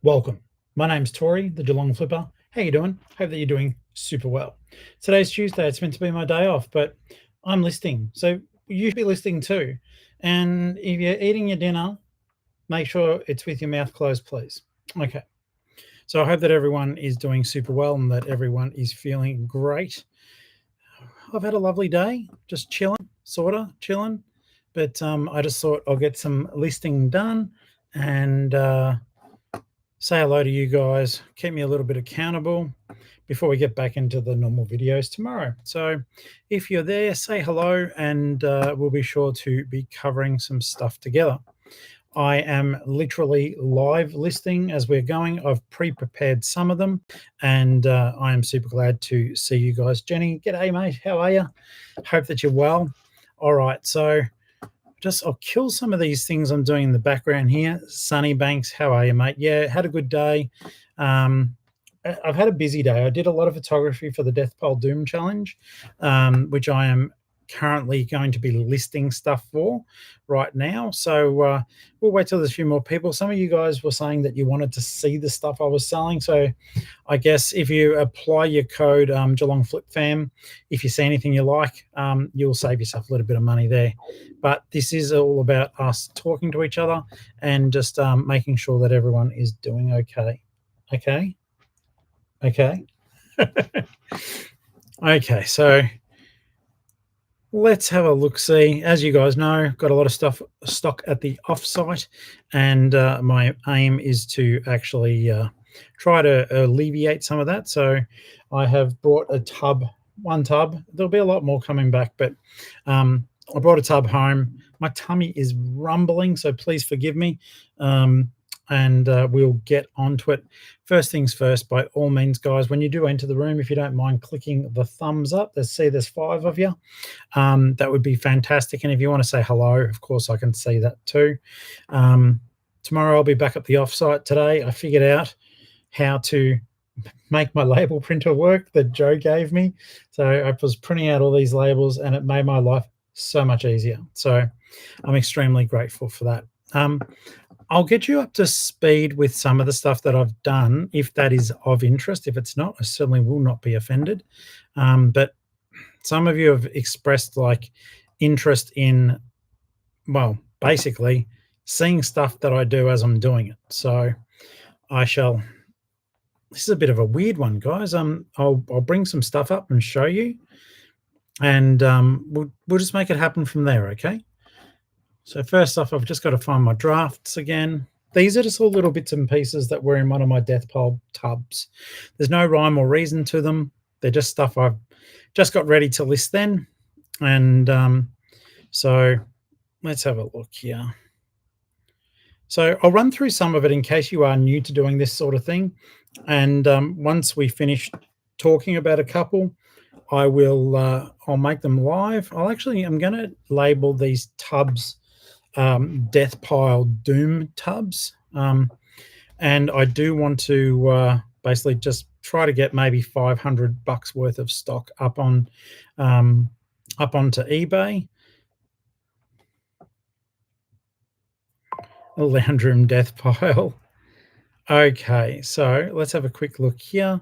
Welcome. My name's Tori, the Geelong-Flipper. How you doing? Hope that you're doing super well. Today's Tuesday. It's meant to be my day off, but I'm listing. So you should be listing too. And if you're eating your dinner, make sure it's with your mouth closed, please. Okay. So I hope that everyone is doing super well and that everyone is feeling great. I've had a lovely day, just chilling, chilling. But I just thought I'll get some listing done and say hello to you guys, keep me a little bit accountable before we get back into the normal videos tomorrow. So if you're there, say hello, and we'll be sure to be covering some stuff together. I am literally live listing as we're going. I've pre-prepared some of them, and I am super glad to see you guys. Jenny, g'day, mate. How are you? Hope that you're well. All right, so I'll kill some of these things I'm doing in the background here. Sunny Banks, how are you, mate? Yeah, had a good day. I've had a busy day. I did a lot of photography for the Death Pile Doom Challenge, which I am currently going to be listing stuff for right now. So we'll wait till there's a few more people. Some of you guys were saying that you wanted to see the stuff I was selling. So I guess if you apply your code Geelong-Flip-Fam, if you see anything you like, you'll save yourself a little bit of money there. But this is all about us talking to each other and just making sure that everyone is doing okay. Okay? Okay. Okay, so let's have a look-see. As you guys know, got a lot of stock at the offsite, and my aim is to actually try to alleviate some of that. So I have brought one tub. There'll be a lot more coming back, but I brought a tub home. My tummy is rumbling, so please forgive me. And we'll get onto it. First things first, by all means, guys, when you do enter the room, if you don't mind clicking the thumbs up, there's 5 of you. That would be fantastic. And if you want to say hello, of course, I can see that too. Tomorrow I'll be back at the offsite. Today I figured out how to make my label printer work that Joe gave me. So I was printing out all these labels, and it made my life so much easier. So I'm extremely grateful for that. I'll get you up to speed with some of the stuff that I've done, if that is of interest. If it's not, I certainly will not be offended. But some of you have expressed like interest in, well, basically seeing stuff that I do as I'm doing it. So this is a bit of a weird one, guys. I'll bring some stuff up and show you, and we'll just make it happen from there, okay? So first off, I've just got to find my drafts again. These are just all little bits and pieces that were in one of my Death Pile tubs. There's no rhyme or reason to them. They're just stuff I've just got ready to list then. And so let's have a look here. So I'll run through some of it in case you are new to doing this sort of thing. And once we finish talking about a couple, I'll make them live. I'm going to label these tubs Death Pile Doom tubs, and I do want to basically just try to get maybe $500 worth of stock up onto eBay. A lounge room Death Pile. Okay, so let's have a quick look here.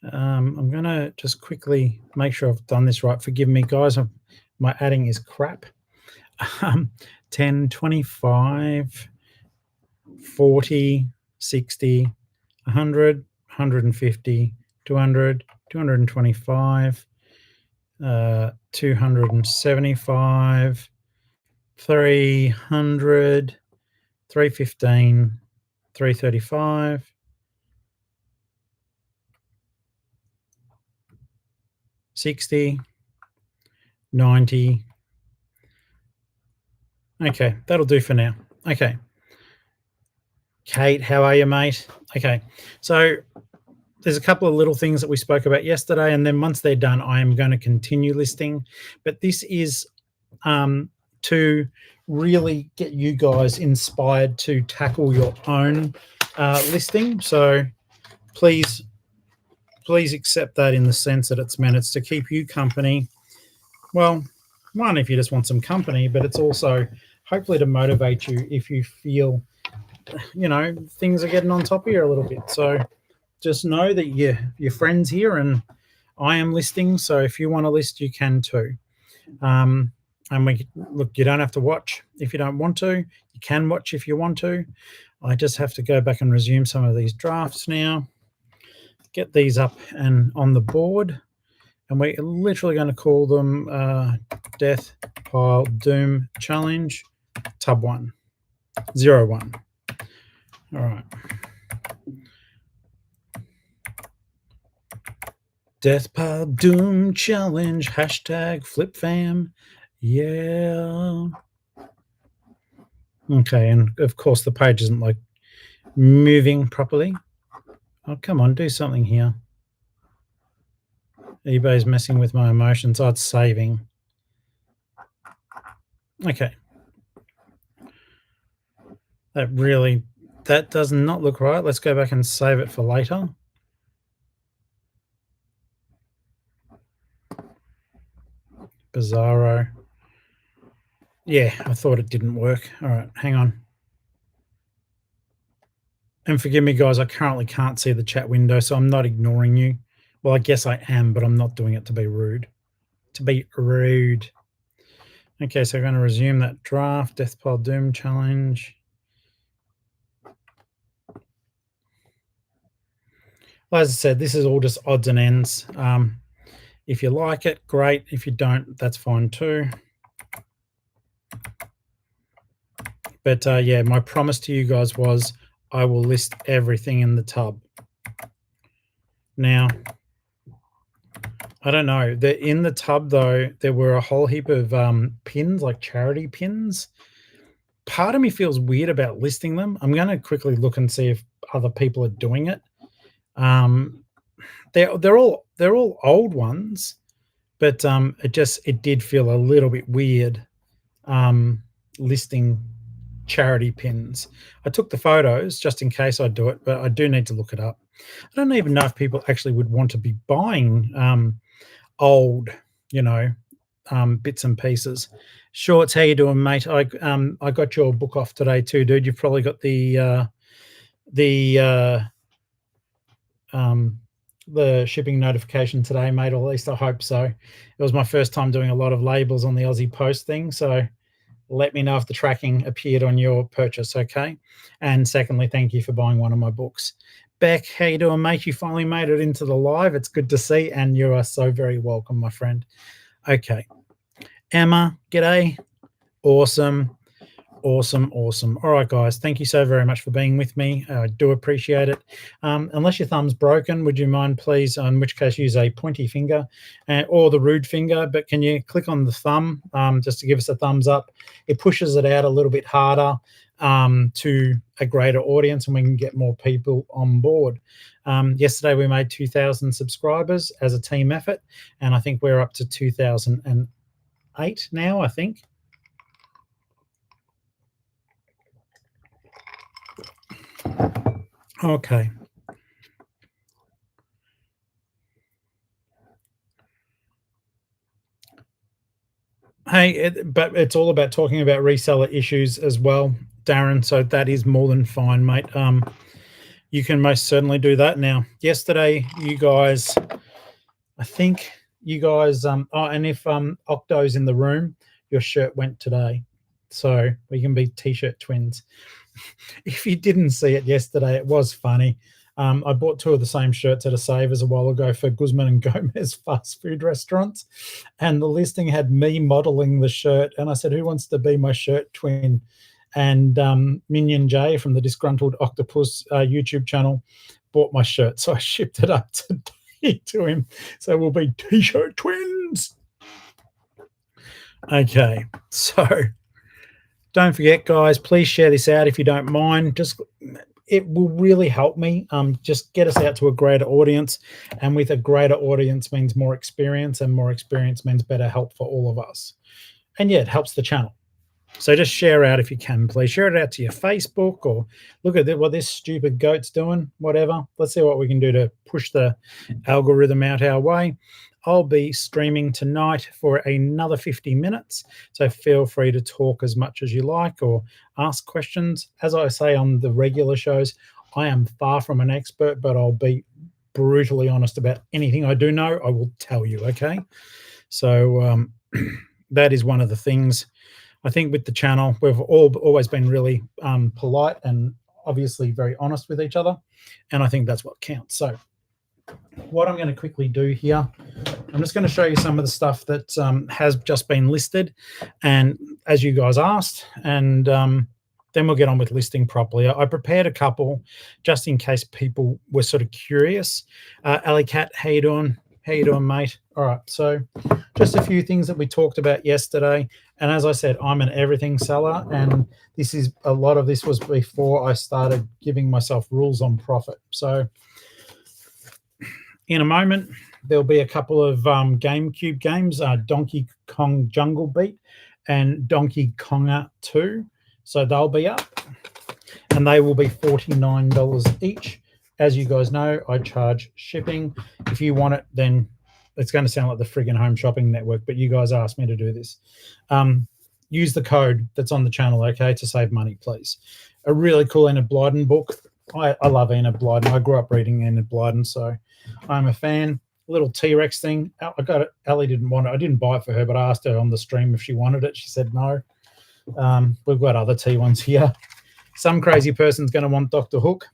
I'm going to just quickly make sure I've done this right. Forgive me, guys. My adding is crap. 10, 25, 40, 60, 100, 150, 200, 225, 275, 300, 315, 335, 60, 90. Okay, that'll do for now. Okay. Kate, how are you, mate? Okay, so there's a couple of little things that we spoke about yesterday, and then once they're done, I am going to continue listing. But this is to really get you guys inspired to tackle your own listing. So please accept that in the sense that it's to keep you company. Well, one, if you just want some company, but it's also hopefully to motivate you if you feel things are getting on top of you a little bit. So just know that your friends here, and I am listing. So if you want to list, you can too. And look, you don't have to watch if you don't want to. You can watch if you want to. I just have to go back and resume some of these drafts now. Get these up and on the board. And we're literally going to call them Death Pile Doom Challenge Tub 1, 01. All right. Death Pile Doom Challenge, #FlipFam. Yeah. Okay, and of course the page isn't like moving properly. Oh, come on, do something here. eBay's messing with my emotions. Oh, it's saving. Okay. That does not look right. Let's go back and save it for later. Bizarro. Yeah, I thought it didn't work. All right, hang on. And forgive me, guys, I currently can't see the chat window, so I'm not ignoring you. Well, I guess I am, but I'm not doing it to be rude. Okay, so I'm going to resume that draft, Death Pile Doom Challenge. Well, as I said, this is all just odds and ends. If you like it, great. If you don't, that's fine too. But yeah, my promise to you guys was I will list everything in the tub. Now, I don't know. In the tub, though, there were a whole heap of pins, like charity pins. Part of me feels weird about listing them. I'm going to quickly look and see if other people are doing it. They're all old ones, but it did feel a little bit weird listing charity pins. I took the photos just in case I do it, but I do need to look it up. I don't even know if people actually would want to be buying old, bits and pieces. Shorts, how you doing, mate? I got your book off today too, dude. You've probably got the shipping notification today, mate, or at least I hope so. It was my first time doing a lot of labels on the Aussie Post thing, so let me know if the tracking appeared on your purchase, okay? And secondly, thank you for buying one of my books. Beck, how you doing, mate? You finally made it into the live. It's good to see, and you are so very welcome, my friend. Okay. Emma, g'day. Awesome. All right, guys, thank you so very much for being with me. I do appreciate it. Unless your thumb's broken, would you mind, please, in which case use a pointy finger or the rude finger, but can you click on the thumb just to give us a thumbs up? It pushes it out a little bit harder to a greater audience, and we can get more people on board. Yesterday we made 2,000 subscribers as a team effort, and I think we're up to 2,008 now, I think. Okay. Hey, but it's all about talking about reseller issues as well, Darren. So that is more than fine, mate. You can most certainly do that. Now, yesterday, you guys, I think you guys, and if Octo's in the room, your shirt went today. So we can be t-shirt twins. If you didn't see it yesterday, it was funny. I bought two of the same shirts at a Savers a while ago for Guzman and Gomez fast food restaurants, and the listing had me modeling the shirt, and I said, who wants to be my shirt twin? And Minion J from the Disgruntled Octopus YouTube channel bought my shirt, so I shipped it up today to him. So we'll be t-shirt twins. Okay, so don't forget, guys, please share this out if you don't mind. It will really help me just get us out to a greater audience, and with a greater audience means more experience, and more experience means better help for all of us. And yeah, it helps the channel. So just share out if you can, please. Share it out to your Facebook, or look at what this stupid goat's doing, whatever. Let's see what we can do to push the algorithm out our way. I'll be streaming tonight for another 50 minutes. So feel free to talk as much as you like or ask questions. As I say on the regular shows, I am far from an expert, but I'll be brutally honest about anything I do know. I will tell you, okay? So that is one of the things. I think with the channel, we've always been really polite and obviously very honest with each other, and I think that's what counts. So what I'm going to quickly do here, I'm just going to show you some of the stuff that has just been listed, and as you guys asked, and then we'll get on with listing properly. I prepared a couple just in case people were sort of curious. Alley Cat, how you doing? How you doing, mate? All right, so just a few things that we talked about yesterday. And as I said, I'm an everything seller, and a lot of this was before I started giving myself rules on profit. So in a moment, there'll be a couple of GameCube games, Donkey Kong Jungle Beat and Donkey Konga 2. So they'll be up, and they will be $49 each. As you guys know, I charge shipping. If you want it, then it's going to sound like the friggin' Home Shopping Network, but you guys asked me to do this. Use the code that's on the channel, okay, to save money, please. A really cool Enid Blyton book. I love Enid Blyton. I grew up reading Enid Blyton, so I'm a fan. Little T-Rex thing. I got it. Ellie didn't want it. I didn't buy it for her, but I asked her on the stream if she wanted it. She said no. We've got other T ones here. Some crazy person's going to want Dr. Hook.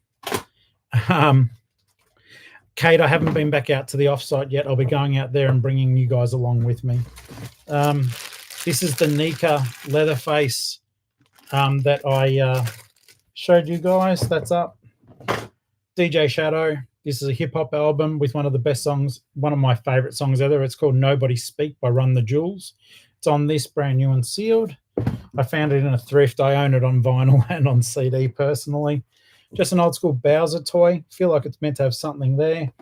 Kate, I haven't been back out to the offsite yet. I'll be going out there and bringing you guys along with me. This is the Nika Leatherface that I showed you guys. That's up. DJ Shadow. This is a hip-hop album with one of the best songs, one of my favorite songs ever. It's called Nobody Speak by Run the Jewels. It's on this, brand new and sealed. I found it in a thrift. I own it on vinyl and on CD personally. Just an old school Bowser toy. Feel like it's meant to have something there.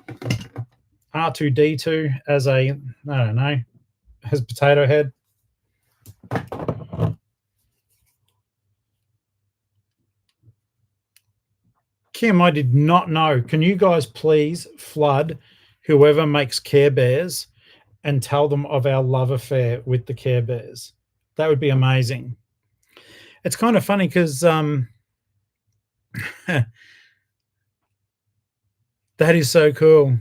R2D2 as a, I don't know, as Potato Head. Kim, I did not know. Can you guys please flood whoever makes Care Bears and tell them of our love affair with the Care Bears? That would be amazing. It's kind of funny because that is so cool.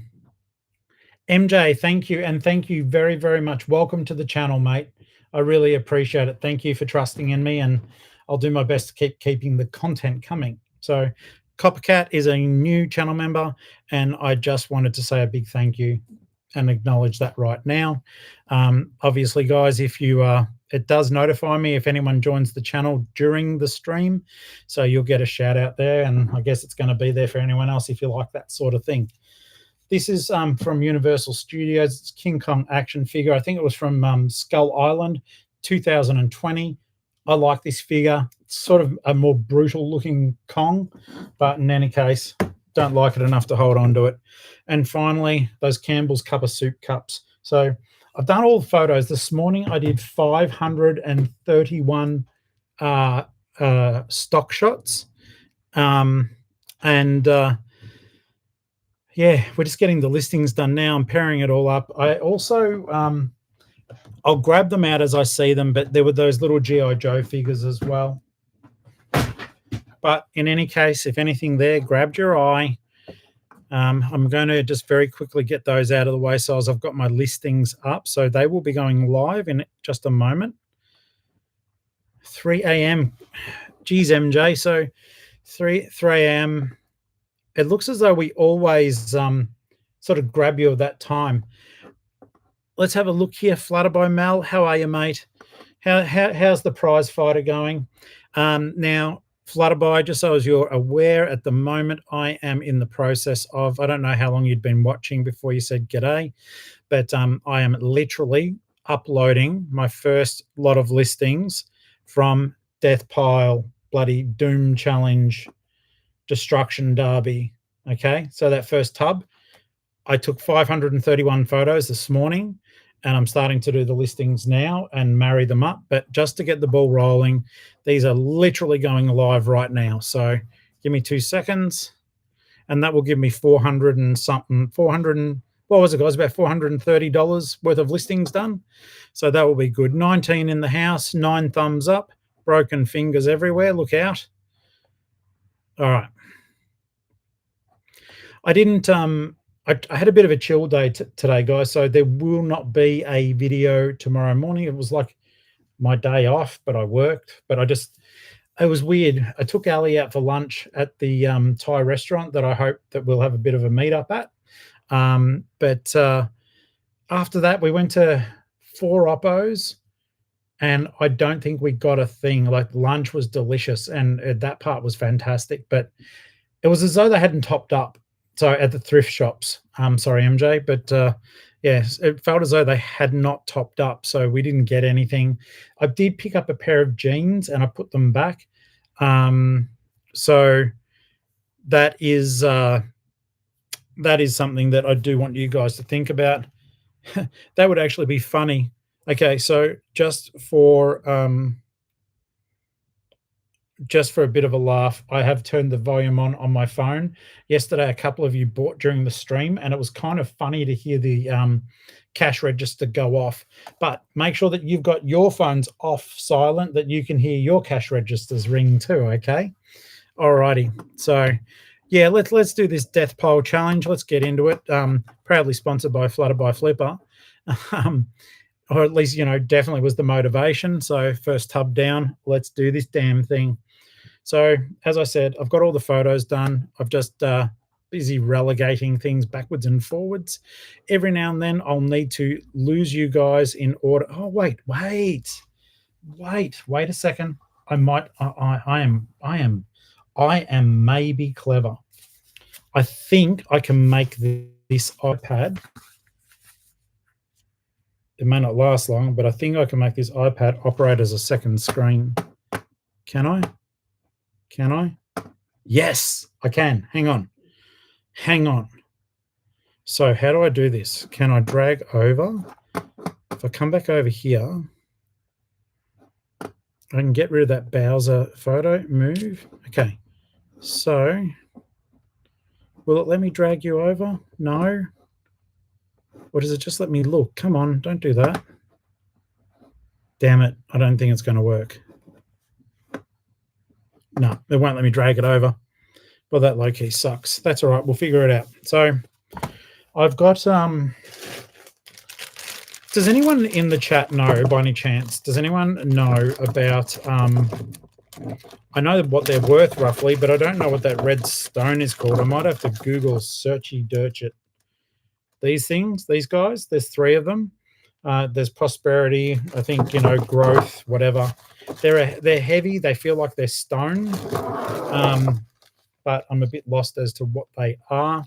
MJ, thank you. And thank you very, very much. Welcome to the channel, mate. I really appreciate it. Thank you for trusting in me, and I'll do my best to keep keeping the content coming. So Coppercat is a new channel member, and I just wanted to say a big thank you and acknowledge that right now. Obviously, guys, if you it does notify me if anyone joins the channel during the stream, so you'll get a shout out there, and I guess it's going to be there for anyone else if you like that sort of thing. This is from Universal Studios. It's King Kong action figure. I think it was from Skull Island, 2020. I like this figure. It's sort of a more brutal looking Kong, but in any case, don't like it enough to hold on to it. And finally, those Campbell's Cup of Soup cups. So I've done all the photos. This morning I did 531 stock shots. Yeah, we're just getting the listings done now. I'm pairing it all up. I also, I'll grab them out as I see them, but there were those little G.I. Joe figures as well. But in any case, if anything there grabbed your eye, I'm going to just very quickly get those out of the way so as I've got my listings up. So they will be going live in just a moment. 3 a.m. Geez, MJ. So 3 a.m. It looks as though we always sort of grab you at that time. Let's have a look here. Flutterby Mel, how are you, mate? How's the prize fighter going? Now, Flutterby, just so as you're aware, at the moment I am in the process of, I don't know how long you'd been watching before you said g'day, but I am literally uploading my first lot of listings from Death Pile, bloody Doom Challenge, Destruction Derby. Okay, so that first tub, I took 531 photos this morning, and I'm starting to do the listings now and marry them up. But just to get the ball rolling, these are literally going live right now. So give me 2 seconds, and that will give me 400 and something, 400 and what was it, guys? About $430 worth of listings done. So that will be good. 19 in the house, 9 thumbs up, broken fingers everywhere. Look out. All right. I didn't, I had a bit of a chill day today, guys. So there will not be a video tomorrow morning. It was like my day off, but I worked. But it was weird. I took Ali out for lunch at the Thai restaurant that I hope that we'll have a bit of a meetup at. But after that, we went to 4 Oppos, and I don't think we got a thing. Like, lunch was delicious, and that part was fantastic. But it was as though they hadn't topped up. So at the thrift shops, sorry, MJ, but yes, it felt as though they had not topped up. So we didn't get anything. I did pick up a pair of jeans and I put them back. So that is something that I do want you guys to think about. That would actually be funny. Okay, so just for a bit of a laugh, I have turned the volume on my phone. Yesterday, a couple of you bought during the stream, and it was kind of funny to hear the cash register go off. But make sure that you've got your phones off silent, that you can hear your cash registers ring too, okay? Alrighty. So, yeah, let's do this death pole challenge. Let's get into it. Proudly sponsored by Flutter by Flipper. Or at least, definitely was the motivation. So first tub down, let's do this damn thing. So as I said, I've got all the photos done. I've just busy relegating things backwards and forwards. Every now and then I'll need to lose you guys in order. Oh, wait a second. I am maybe clever. I think I can make this iPad. It may not last long, but I think I can make this iPad operate as a second screen. Can I? Can I? Yes, I can. Hang on. So how do I do this? Can I drag over? If I come back over here, I can get rid of that Bowser photo. Move. Okay. So will it let me drag you over? No. Or does it just let me look? Come on, don't do that. Damn it. I don't think it's going to work. No, it won't let me drag it over. Well, that low-key sucks. That's all right. We'll figure it out. So I've got does anyone in the chat know, by any chance, does anyone know about I know what they're worth roughly, but I don't know what that red stone is called. I might have to Google searchy dirch it. These things, these guys, there's 3 of them. There's prosperity, I think, growth, whatever. They're heavy. They feel like they're stone, but I'm a bit lost as to what they are.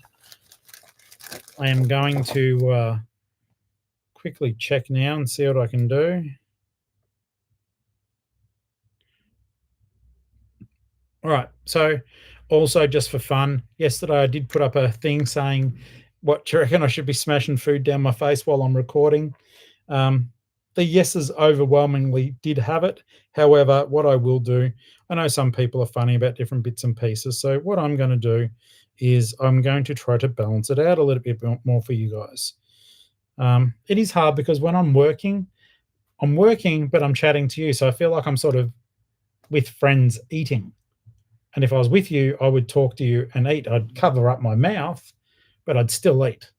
I am going to quickly check now and see what I can do. All right. So also just for fun, yesterday I did put up a thing saying, what do you reckon I should be smashing food down my face while I'm recording? The yeses overwhelmingly did have it. However, what I will do, I know some people are funny about different bits and pieces. So what I'm going to do is I'm going to try to balance it out a little bit more for you guys. It is hard because when I'm working, but I'm chatting to you. So I feel like I'm sort of with friends eating. And if I was with you, I would talk to you and eat. I'd cover up my mouth, but I'd still eat.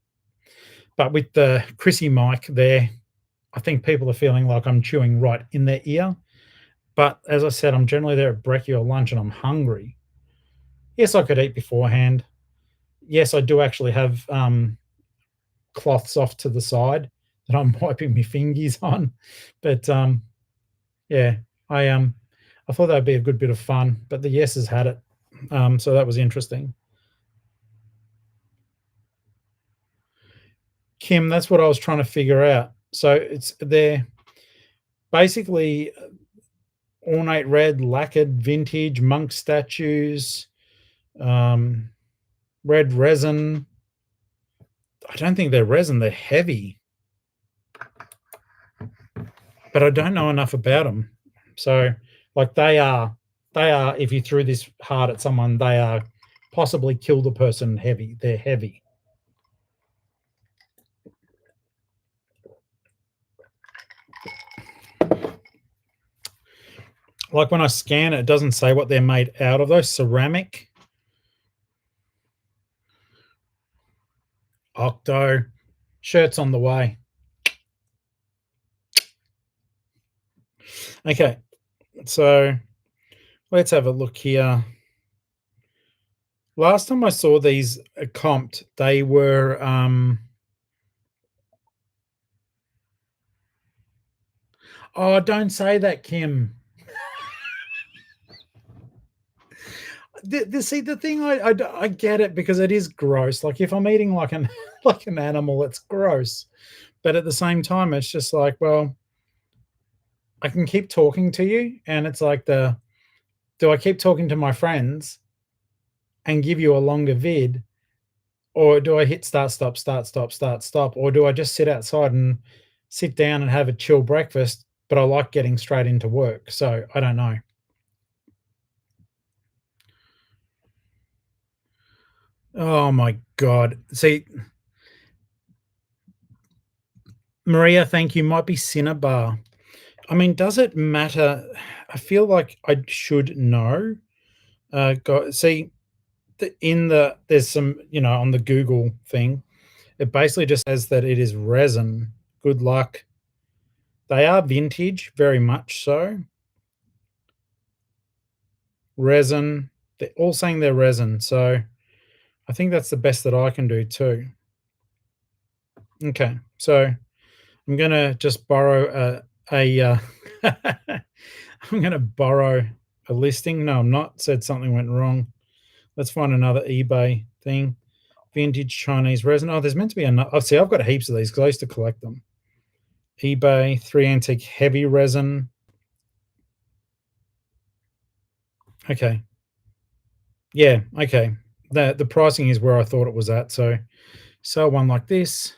But with the Chrissy mic there, I think people are feeling like I'm chewing right in their ear. But as I said, I'm generally there at brekkie or lunch and I'm hungry. Yes, I could eat beforehand. Yes, I do actually have cloths off to the side that I'm wiping my fingies on. But yeah, I thought that'd be a good bit of fun. But the yeses had it. So that was interesting. Kim, that's what I was trying to figure out. So they're basically ornate red, lacquered, vintage, monk statues, red resin. I don't think they're resin, they're heavy. But I don't know enough about them. So like they are, if you threw this hard at someone, they are possibly kill the person heavy. They're heavy. Like when I scan it, it doesn't say what they're made out of though. Ceramic, Octo, shirts on the way. Okay, so let's have a look here. Last time I saw these comped, they were oh, don't say that, Kim. See the thing, I get it because it is gross. Like if I'm eating like an like an animal, it's gross. But at the same time, it's just like, well, I can keep talking to you, and it's like do I keep talking to my friends and give you a longer vid, or do I hit start, stop, start, stop, start, stop, or do I just sit outside and sit down and have a chill breakfast? But I like getting straight into work, so I don't know. Oh my god! See, Maria, thank you. Might be Cinnabar. I mean, does it matter? I feel like I should know. See, there's some, on the Google thing, it basically just says that it is resin. Good luck. They are vintage, very much so. Resin. They're all saying they're resin, so I think that's the best that I can do too. Okay, so I'm gonna just borrow I'm gonna borrow a listing. No, I'm not. Said something went wrong. Let's find another eBay thing. Vintage Chinese resin. Oh, there's meant to be another. Oh, see, I've got heaps of these because I used to collect them. eBay 3 antique heavy resin. Okay. Yeah. Okay. The pricing is where I thought it was at. So sell one like this.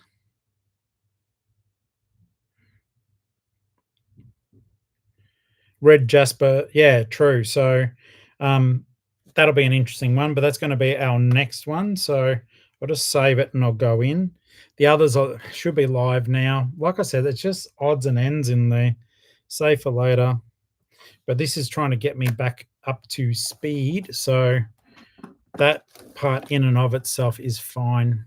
Red Jasper. Yeah, true. So that'll be an interesting one, but that's going to be our next one. So I'll just save it and I'll go in. The others should be live now. Like I said, it's just odds and ends in there. Save for later. But this is trying to get me back up to speed. So that part in and of itself is fine.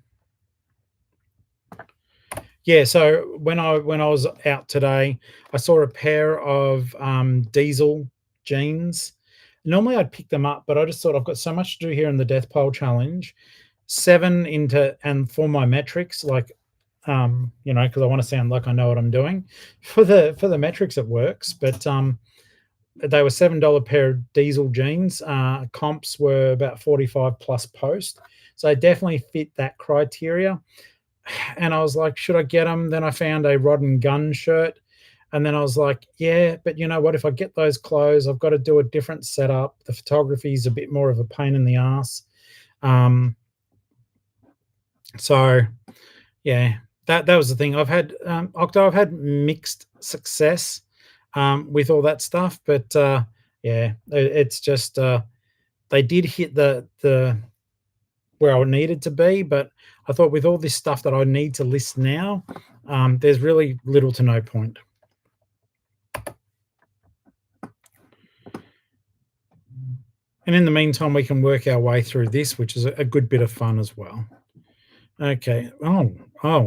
Yeah, so when I was out today, I saw a pair of diesel jeans. Normally I'd pick them up, but I just thought I've got so much to do here in the Death Pole Challenge. 7 into and for my metrics, like because I want to sound like I know what I'm doing. For the metrics it works, but they were $7 pair of diesel jeans. Comps were about 45 plus post. So they definitely fit that criteria. And I was like, should I get them? Then I found a Rod and Gun shirt. And then I was like, yeah, but you know what? If I get those clothes, I've got to do a different setup. The photography is a bit more of a pain in the ass. So, yeah, that was the thing. I've had, Octo, I've had mixed success with all that stuff. But, yeah, it's just they did hit the where I needed to be, but I thought with all this stuff that I need to list now, there's really little to no point. And in the meantime, we can work our way through this, which is a good bit of fun as well. Okay. Oh,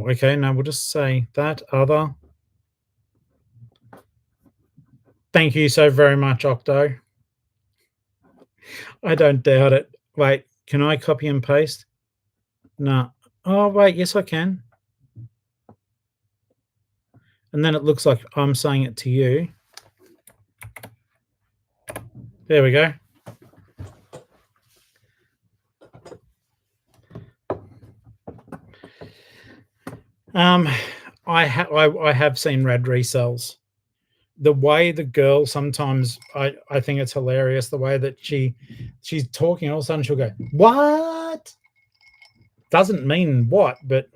okay. Now we'll just say that other. Thank you so very much, Octo. I don't doubt it. Wait, can I copy and paste? No. Oh, wait, yes, I can. And then it looks like I'm saying it to you. There we go. I have seen rad resells. The way the girl sometimes, I think it's hilarious the way that she's talking. All of a sudden she'll go, "What?" Doesn't mean what, but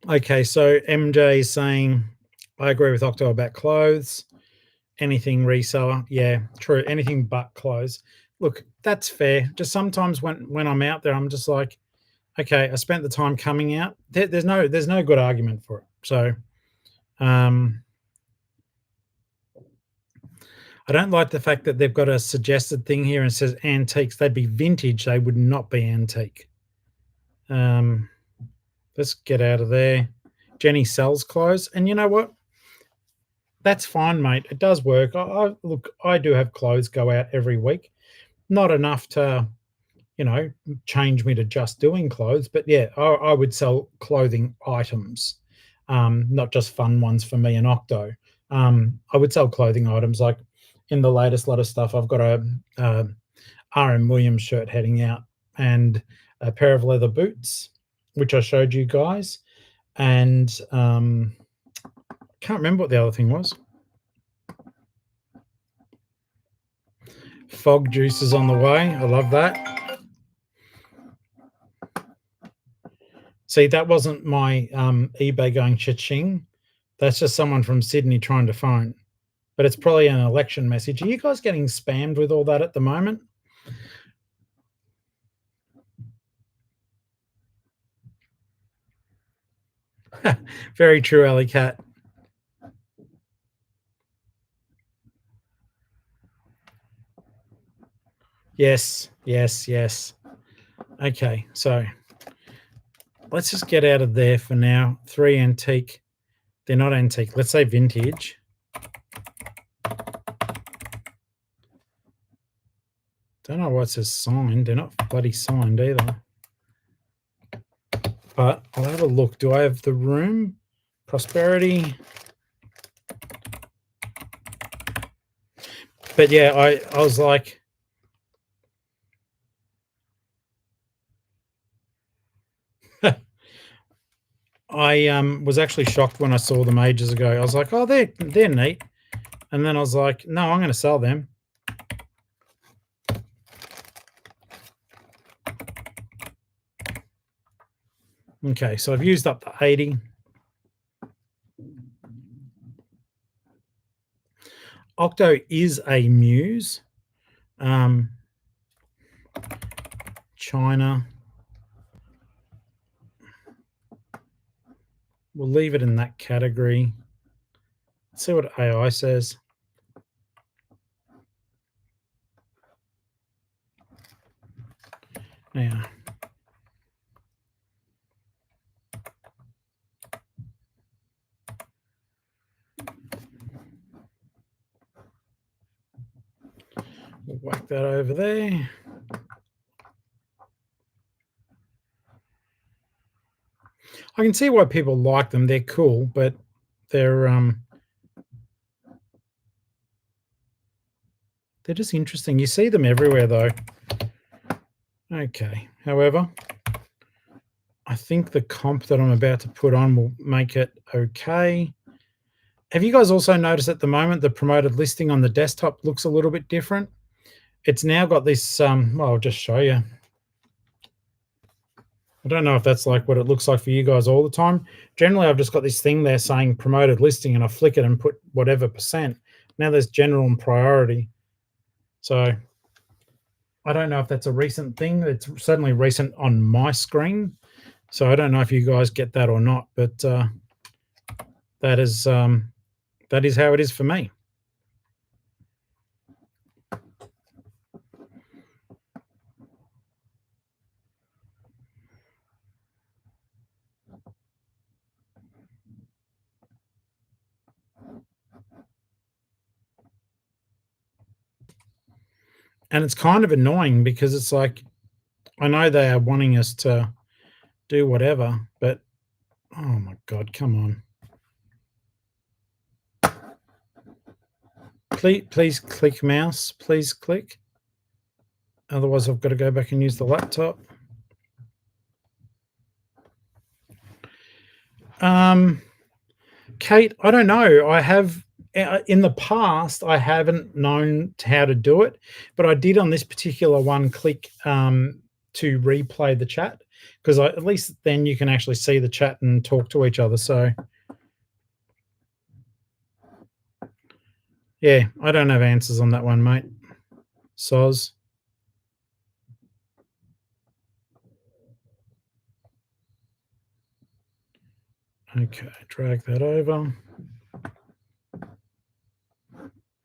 okay. So MJ is saying, I agree with Octo about clothes. Anything reseller, yeah, true. Anything but clothes. Look, that's fair. Just sometimes when I'm out there, I'm just like, okay, I spent the time coming out. There's no good argument for it. So um, I don't like the fact that they've got a suggested thing here and it says antiques. They'd be vintage. They would not be antique. Um, let's get out of there. Jenny sells clothes, and you know what? That's fine, mate. It does work. Look. I do have clothes go out every week. Not enough to, you know, change me to just doing clothes, but yeah, I would sell clothing items, not just fun ones for me and Octo. I would sell clothing items like in the latest lot of stuff. I've got a R.M. Williams shirt heading out and a pair of leather boots, which I showed you guys, and can't remember what the other thing was. Fog juice is on the way. I love that. See, that wasn't my eBay going cha-ching. That's just someone from Sydney trying to phone. But it's probably an election message. Are you guys getting spammed with all that at the moment? Very true, Alley Cat. Yes, yes, yes. Okay, so let's just get out of there for now. 3 antique. They're not antique. Let's say vintage. Don't know why it says signed. They're not bloody signed either. But I'll have a look. Do I have the room? Prosperity. But yeah, I was like, I was actually shocked when I saw them ages ago. I was like, oh, they're neat. And then I was like, no, I'm going to sell them. Okay, so I've used up the 80. Octo is a muse. China. We'll leave it in that category. Let's see what AI says. Now, we'll whack that over there. I can see why people like them. They're cool, but they're just interesting. You see them everywhere though. Okay. However, I think the comp that I'm about to put on will make it okay. Have you guys also noticed at the moment the promoted listing on the desktop looks a little bit different? It's now got this, well, I'll just show you. I don't know if that's like what it looks like for you guys all the time. Generally, I've just got this thing there saying promoted listing and I flick it and put whatever percent. Now there's general and priority. So I don't know if that's a recent thing. It's certainly recent on my screen. So I don't know if you guys get that or not, but that is how it is for me. And it's kind of annoying because it's like, I know they are wanting us to do whatever, but oh my God, come on. Please click mouse, please click. Otherwise I've got to go back and use the laptop. Kate, I don't know. I have in the past, I haven't known how to do it, but I did on this particular one click to replay the chat because at least then you can actually see the chat and talk to each other. So yeah, I don't have answers on that one, mate. Soz. Okay, drag that over.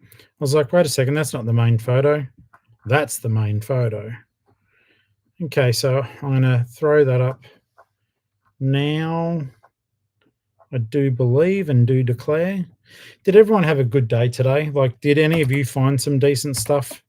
I was like, wait a second, that's not the main photo. That's the main photo. Okay, so I'm going to throw that up now. I do believe and do declare. Did everyone have a good day today? Like, did any of you find some decent stuff?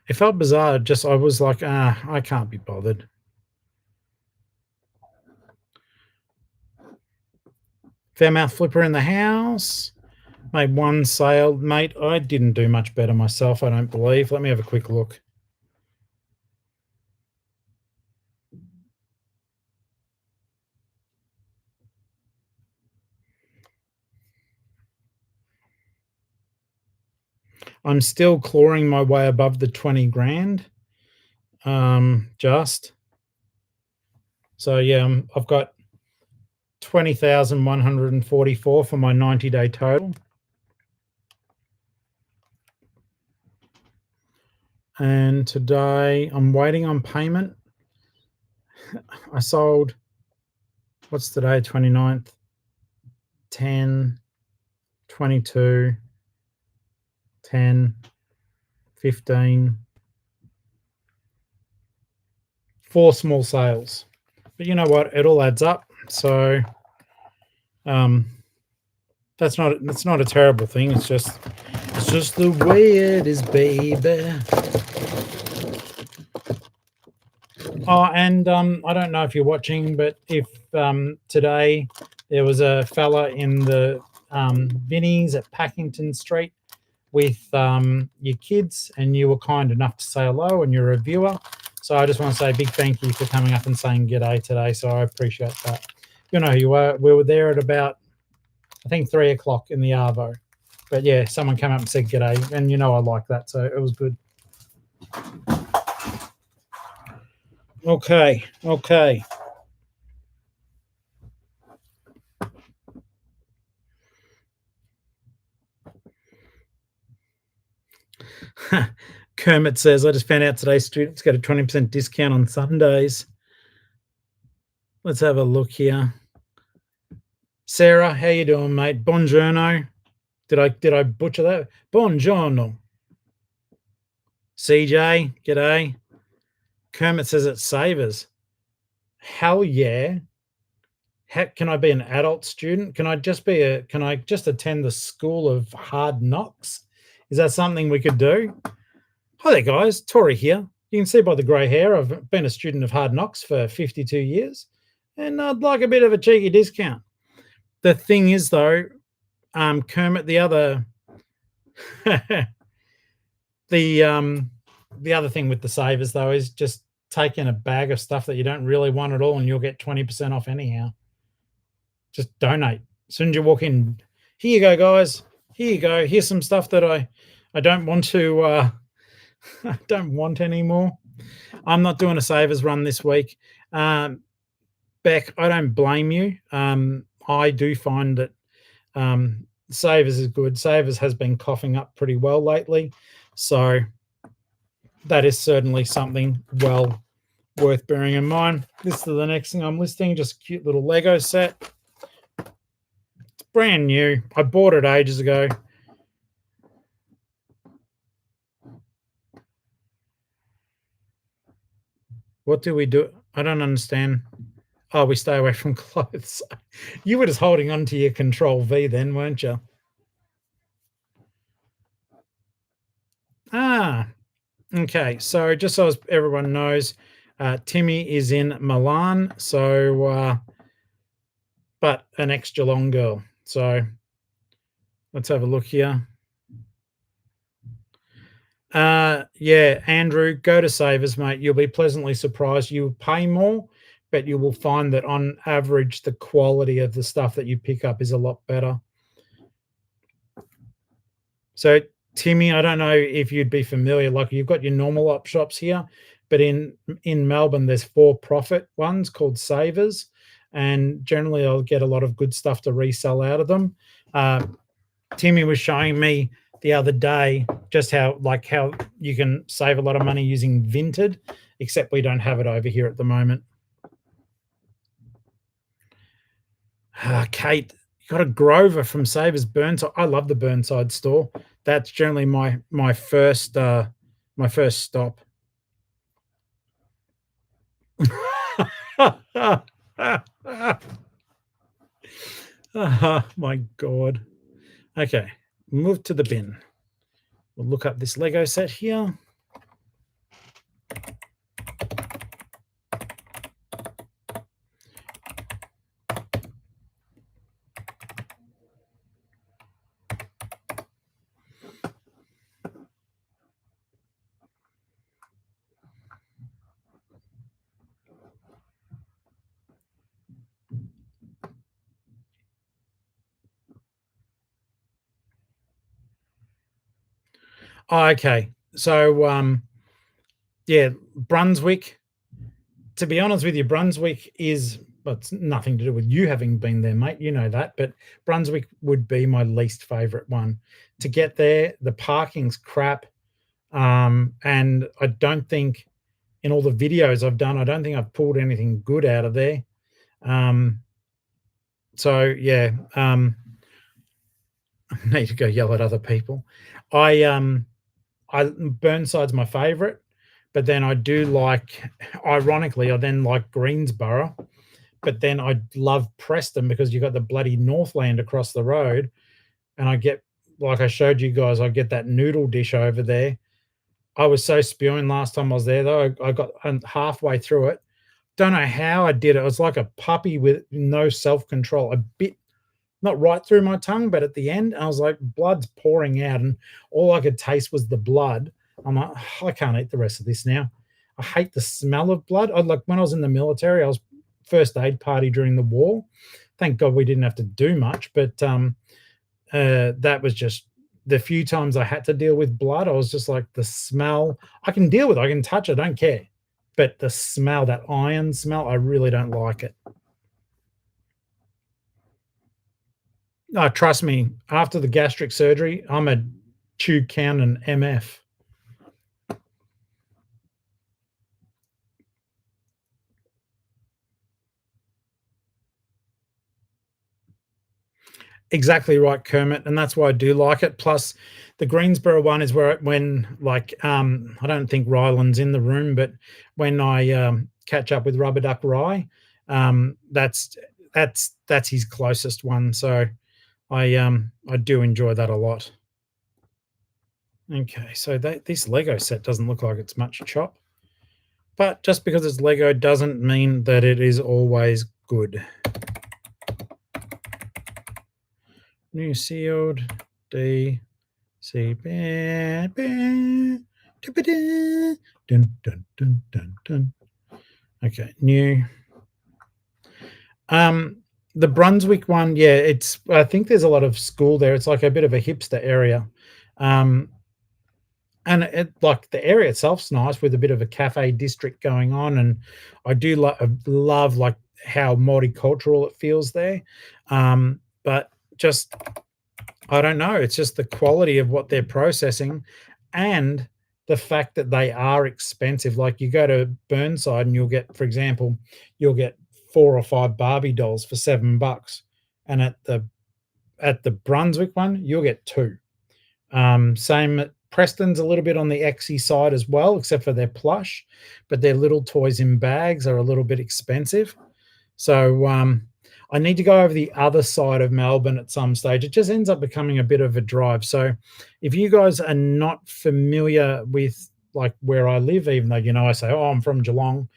It felt bizarre. Just I was like, I can't be bothered. Fairmouth Flipper in the house. Made one sale, mate. I didn't do much better myself, I don't believe. Let me have a quick look. I'm still clawing my way above the 20 grand. Just. So yeah, I've got 20,144 for my 90-day total. And today I'm waiting on payment. I sold, what's today, 29th, 10, 22, 10, 15, 4 small sales. But you know what? It all adds up. So that's not a terrible thing. It's just the way it is, baby. Oh, and I don't know if you're watching, but if today there was a fella in the Vinnies at Packington Street with your kids, and you were kind enough to say hello, and you're a viewer. So I just want to say a big thank you for coming up and saying g'day today. So I appreciate that. You know who you were. We were there at about, I think, 3 o'clock in the Arvo. But yeah, someone came up and said g'day, and you know I like that, so it was good. Okay. Kermit says, I just found out today students get a 20% discount on Sundays. Let's have a look here. Sarah, how you doing, mate? Buongiorno. Did I butcher that? Buongiorno. CJ, g'day. Kermit says it's Savers. Hell yeah. Can I be an adult student? Can I just attend the School of Hard Knocks? Is that something we could do? Hi there, guys. Tori here. You can see by the grey hair, I've been a student of Hard Knocks for 52 years, and I'd like a bit of a cheeky discount. The thing is, though, Kermit, the other the other thing with the savers, though, is just take in a bag of stuff that you don't really want at all, and you'll get 20% off anyhow. Just donate. As soon as you walk in, here you go, guys. Here you go. Here's some stuff that I don't want to I don't want anymore. I'm not doing a savers run this week. Beck, I don't blame you. I do find that savers is good. Savers has been coughing up pretty well lately. So that is certainly something well worth bearing in mind. This is the next thing I'm listing, just a cute little Lego set. It's brand new. I bought it ages ago. What do we do? I don't understand. Oh, we stay away from clothes. You were just holding on to your Control V then, weren't you? Okay. So just so everyone knows, Timmy is in Milan. So, but an ex-Geelong girl. So let's have a look here. Yeah, Andrew, go to Savers, mate. You'll be pleasantly surprised. You pay more, but you will find that on average, the quality of the stuff that you pick up is a lot better. So, Timmy, I don't know if you'd be familiar. Like, you've got your normal op shops here, but in Melbourne, there's for-profit ones called Savers. and generally I'll get a lot of good stuff to resell out of them. Uh, Timmy was showing me the other day just how you can save a lot of money using Vinted, except we don't have it over here at the moment. Kate, you got a Grover from Savers Burnside. I love the Burnside store. That's generally my first stop. Oh my god. Okay, move to the bin. We'll look up this Lego set here. Oh, okay. So, yeah, Brunswick. To be honest with you, Brunswick is, well, it's nothing to do with you having been there, mate. You know that, but Brunswick would be my least favorite one. To get there, the parking's crap, and I don't think in all the videos I've done, I don't think I've pulled anything good out of there. Um, so yeah, I need to go yell at other people. I Burnside's my favorite, but then I do like, ironically, I then like Greensboro, but then I love Preston because you got the bloody Northland across the road, and I get, like I showed you guys, I get that noodle dish over there. I was so spewing last time I was there though. I got halfway through it. Don't know how I did it. It was like a puppy with no self control. I bit not right through my tongue, but at the end, I was like, blood's pouring out, and all I could taste was the blood. I'm like, "Oh, I can't eat the rest of this now." I hate the smell of blood. I like when I was in the military, I was first aid party during the war. Thank God we didn't have to do much, but that was just the few times I had to deal with blood. I was just like, the smell. I can deal with it. I can touch it. I don't care. But the smell, that iron smell, I really don't like it. Trust me, after the gastric surgery, I'm a tube count and MF. Exactly right, Kermit, and that's why I do like it. Plus, the Greensboro one is where when like I don't think Ryland's in the room, but when I catch up with Rubber Duck Rye, that's his closest one. So I do enjoy that a lot. Okay, so this Lego set doesn't look like it's much chop, but just because it's Lego doesn't mean that it is always good. New sealed D C dun dun dun dun dun. Okay, new. The Brunswick one, yeah, it's, I think there's a lot of school there. It's like a bit of a hipster area. And it, like, the area itself's nice with a bit of a cafe district going on, and I do love like how multicultural it feels there. But just, I don't know, it's just the quality of what they're processing and the fact that they are expensive. Like, you go to Burnside and you'll get, for example, you'll get 4 or 5 Barbie dolls for $7, and at the Brunswick one, you'll get 2. Same at Preston's, a little bit on the Exy side as well, except for their plush, but their little toys in bags are a little bit expensive. So I need to go over the other side of Melbourne at some stage. It just ends up becoming a bit of a drive. So if you guys are not familiar with like where I live, even though, you know, I say, oh, I'm from Geelong.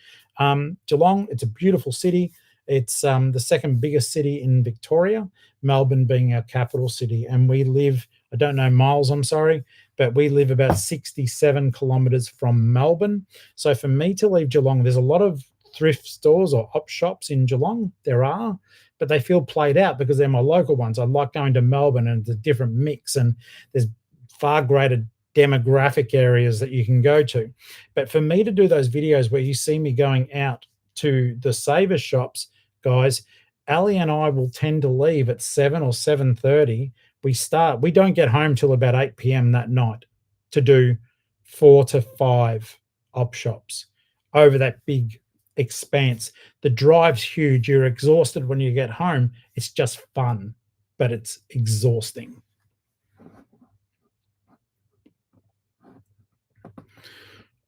Geelong, it's a beautiful city. It's the second biggest city in Victoria, Melbourne being our capital city. And we live, I don't know miles, I'm sorry, but we live about 67 kilometres from Melbourne. So for me to leave Geelong, there's a lot of thrift stores or op shops in Geelong. There are, but they feel played out because they're my local ones. I like going to Melbourne, and it's a different mix, and there's far greater demographic areas that you can go to. But for me to do those videos where you see me going out to the Savers shops, guys, Ali and I will tend to leave at 7 or 7:30. We don't get home till about 8 p.m. that night to do 4 to 5 op shops over that big expanse. The drive's huge. You're exhausted when you get home. It's just fun, but it's exhausting.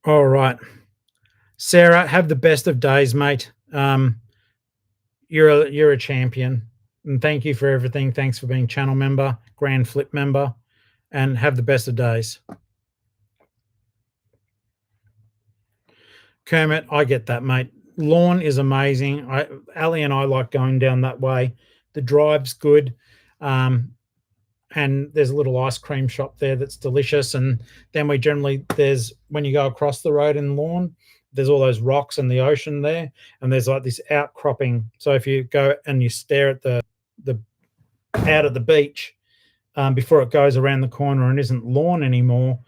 All right. Sarah, have the best of days, mate. You're a champion, and thank you for everything. Thanks for being channel member, Grand Flip member, and have the best of days. Kermit, I get that, mate. Lawn is amazing. Ali and I like going down that way. The drive's good. And there's a little ice cream shop there that's delicious. And then there's when you go across the road in Lawn, there's all those rocks and the ocean there, and there's like this outcropping. So if you go and you stare at the out of the beach before it goes around the corner and isn't Lawn anymore,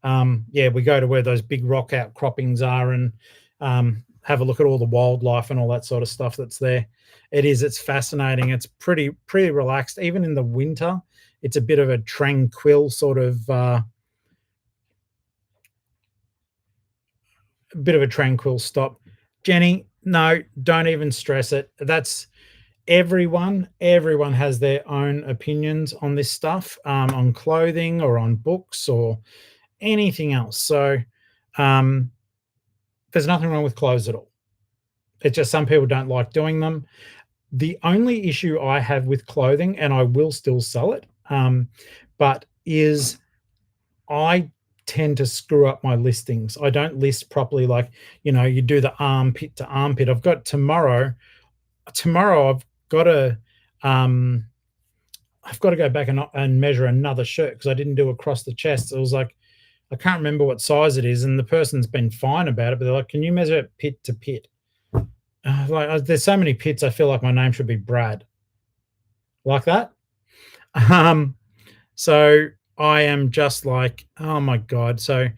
we go to where those big rock outcroppings are and have a look at all the wildlife and all that sort of stuff that's there. It's fascinating. It's pretty relaxed. Even in the winter, it's a bit of a tranquil sort of stop. Jenny, no, don't even stress it. That's everyone has their own opinions on this stuff, on clothing or on books or anything else. So there's nothing wrong with clothes at all. It's just some people don't like doing them. The only issue I have with clothing, and I will still sell it, but is I tend to screw up my listings. I don't list properly. Like, you do the armpit to armpit. I've got tomorrow I've got to go back and measure another shirt because I didn't do across the chest. It was like, I can't remember what size it is, and the person's been fine about it, but they're like, can you measure it pit to pit? There's so many pits, I feel like my name should be Brad. Like that. So I am just like, oh my God. So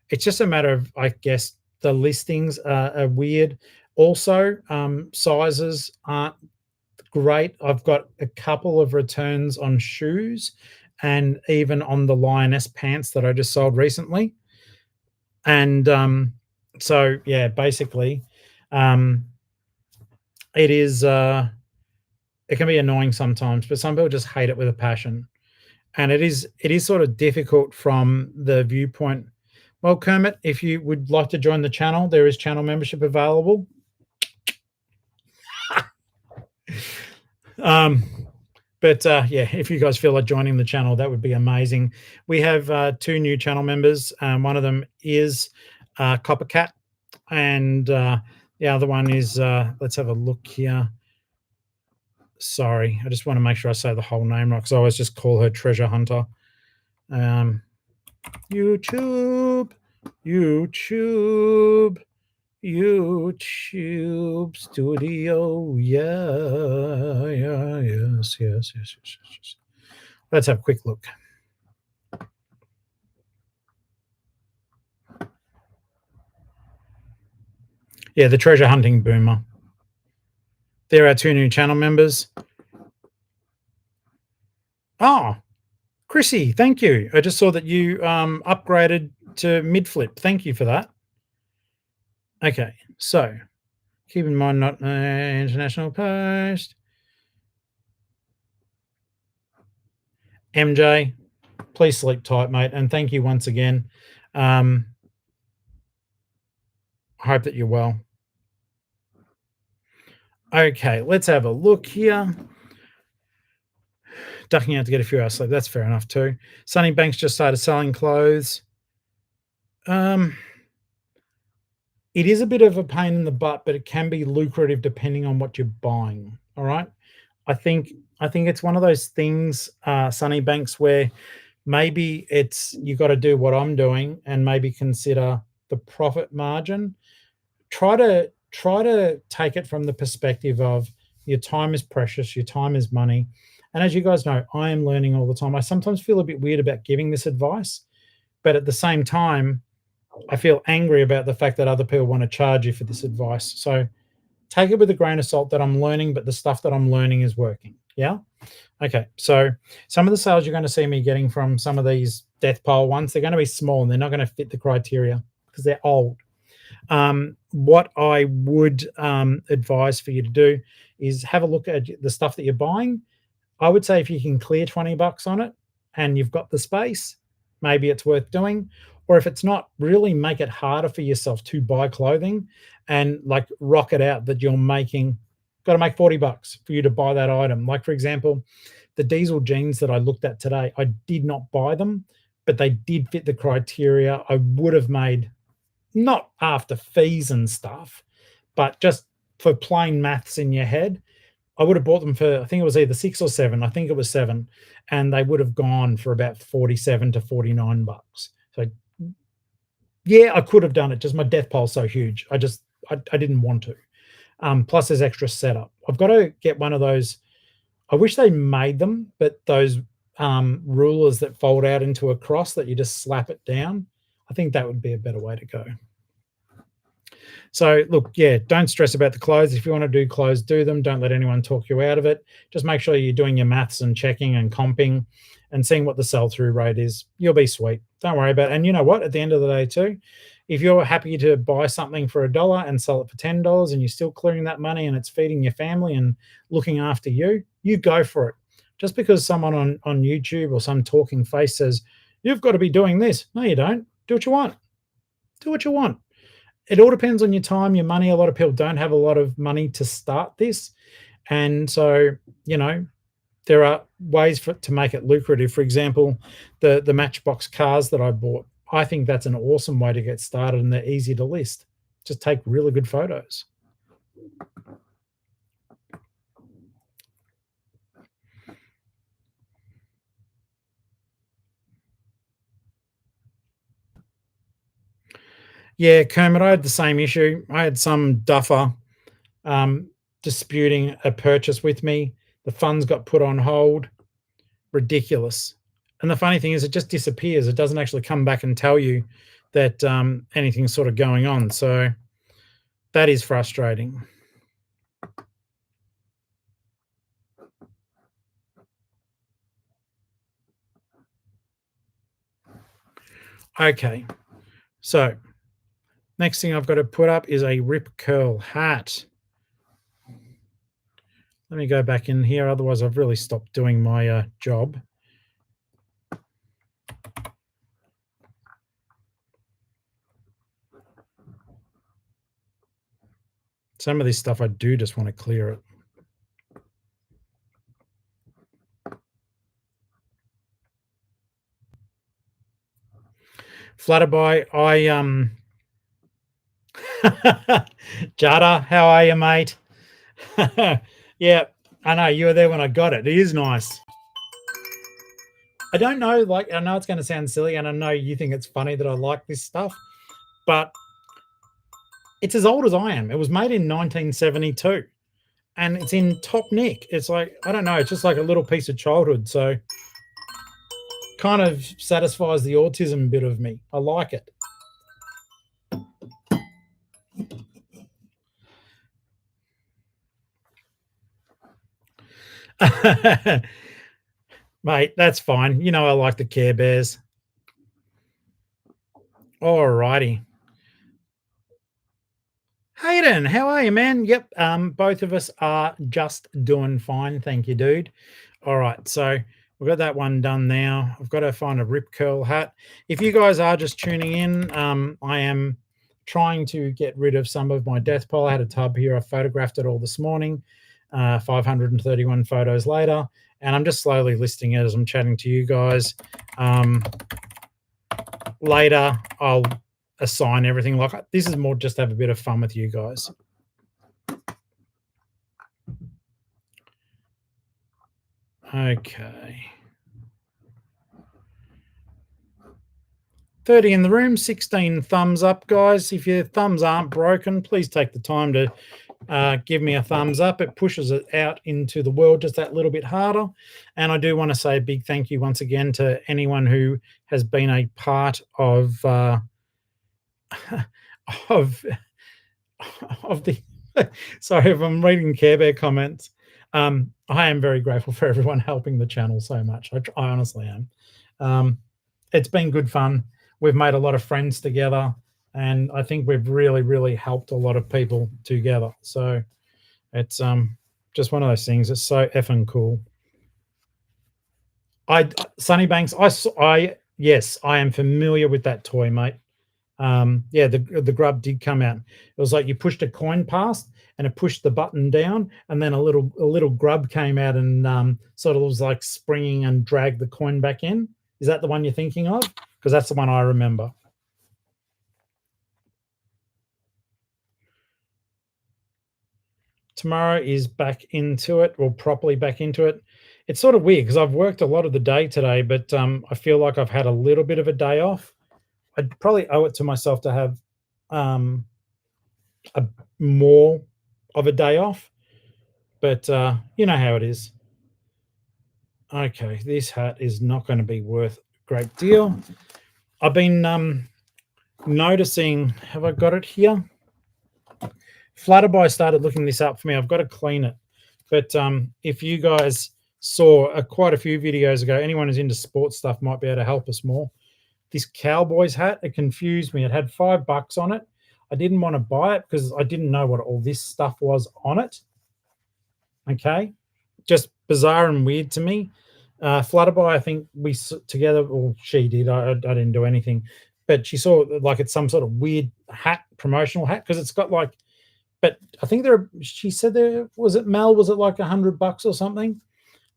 it's just a matter of, I guess, the listings are weird. Also, sizes aren't great. I've got a couple of returns on shoes and even on the Lioness pants that I just sold recently. And so, yeah, basically, it is it can be annoying sometimes, but some people just hate it with a passion. And it is sort of difficult from the viewpoint. Well, Kermit, if you would like to join the channel, there is channel membership available. If you guys feel like joining the channel, that would be amazing. We have 2 new channel members. One of them is Coppercat, and the other one is, let's have a look here. Sorry, I just want to make sure I say the whole name right because I always just call her Treasure Hunter. YouTube Studio. Yes. Let's have a quick look. Yeah, the Treasure Hunting Boomer. There are 2 new channel members. Oh, Chrissy, thank you. I just saw that you upgraded to mid-flip. Thank you for that. Okay, so keep in mind, not international post. MJ, please sleep tight, mate, and thank you once again. I hope that you're well. Okay, let's have a look here. Ducking out to get a few hours sleep. That's fair enough too. Sunny Banks just started selling clothes. It is a bit of a pain in the butt, but it can be lucrative depending on what you're buying. All right. I think it's one of those things, Sunny Banks, where maybe you got to do what I'm doing and maybe consider the profit margin. Try to take it from the perspective of your time is precious, your time is money. And as you guys know, I am learning all the time. I sometimes feel a bit weird about giving this advice, but at the same time, I feel angry about the fact that other people want to charge you for this advice. So take it with a grain of salt that I'm learning, but the stuff that I'm learning is working. Yeah. Okay. So some of the sales you're going to see me getting from some of these death pile ones, they're going to be small and they're not going to fit the criteria because they're old. What I would advise for you to do is have a look at the stuff that you're buying. I would say if you can clear 20 bucks on it and you've got the space, maybe it's worth doing. Or if it's not, really make it harder for yourself to buy clothing and like rock it out that you're making, got to make 40 bucks for you to buy that item. Like, for example, the diesel jeans that I looked at today, I did not buy them, but they did fit the criteria. I would have made, not after fees and stuff, but just for plain maths in your head, I would have bought them for, I think it was either 6 or 7. I think it was 7, and they would have gone for about 47 to 49 bucks. So yeah, I could have done it. Just my death pile's so huge. I didn't want to. Plus there's extra setup. I've got to get one of those. I wish they made them, but those rulers that fold out into a cross that you just slap it down. I think that would be a better way to go. So look, yeah, don't stress about the clothes. If you want to do clothes, do them. Don't let anyone talk you out of it. Just make sure you're doing your maths and checking and comping and seeing what the sell-through rate is. You'll be sweet. Don't worry about it. And you know what? At the end of the day too, if you're happy to buy something for $1 and sell it for $10 and you're still clearing that money and it's feeding your family and looking after you, you go for it. Just because someone on YouTube or some talking face says, you've got to be doing this. No, you don't. Do what you want. Do what you want. It all depends on your time, your money. A lot of people don't have a lot of money to start this. And so, you know, there are ways to make it lucrative. For example, the Matchbox cars that I bought, I think that's an awesome way to get started and they're easy to list. Just take really good photos. Yeah, Kermit, I had the same issue. I had some duffer disputing a purchase with me. The funds got put on hold. Ridiculous. And the funny thing is, it just disappears. It doesn't actually come back and tell you that anything's sort of going on. So that is frustrating. Okay. So next thing I've got to put up is a rip curl hat. Let me go back in here. Otherwise, I've really stopped doing my job. Some of this stuff I do just want to clear it. Flutterby, Jada, how are you, mate? Yeah, I know you were there when I got it. It is nice. I don't know, like, I know it's going to sound silly, and I know you think it's funny that I like this stuff, but it's as old as I am. It was made in 1972, and it's in top nick. It's like, I don't know, it's just like a little piece of childhood. So kind of satisfies the autism bit of me. I like it. Mate, that's fine. You know I like the Care Bears. All righty. Hayden, how are you, man? Yep, both of us are just doing fine. Thank you, dude. All right, so we've got that one done now. I've got to find a rip curl hat. If you guys are just tuning in, I am trying to get rid of some of my death pile. I had a tub here. I photographed it all this morning, 531 photos later, and I'm just slowly listing it as I'm chatting to you guys. Later, I'll assign everything. Like, this is more just to have a bit of fun with you guys. Okay. 30 in the room, 16 thumbs up, guys. If your thumbs aren't broken, please take the time to give me a thumbs up. It pushes it out into the world just that little bit harder. And I do want to say a big thank you once again to anyone who has been a part of of the Sorry if I'm reading Care Bear comments. I am very grateful for everyone helping the channel so much. I honestly am. Um, it's been good fun. We've made a lot of friends together, and I think we've really, really helped a lot of people together. So it's just one of those things. It's so effing cool. I Sunnybanks. Yes, I am familiar with that toy, mate. Yeah, the grub did come out. It was like you pushed a coin past, and it pushed the button down, and then a little grub came out and sort of was like springing and dragged the coin back in. Is that the one you're thinking of? Because that's the one I remember. Tomorrow is back into it, or properly back into it. It's sort of weird because I've worked a lot of the day today, but I feel like I've had a little bit of a day off. I'd probably owe it to myself to have um, a more of a day off, but you know how it is. Okay, this hat is not going to be worth a great deal. I've been noticing. Have I got it here? Flutterby started looking this up for me. I've got to clean it. But if you guys saw quite a few videos ago, anyone who's into sports stuff might be able to help us more. This Cowboys hat, it confused me. It had $5 on it. I didn't want to buy it because I didn't know what all this stuff was on it. Okay, just bizarre and weird to me. Flutterby, I think we together, or she did. I didn't do anything, but she saw like it's some sort of weird hat, promotional hat, because it's got like. But I think there. She said there was it Mel. Was it like $100 or something?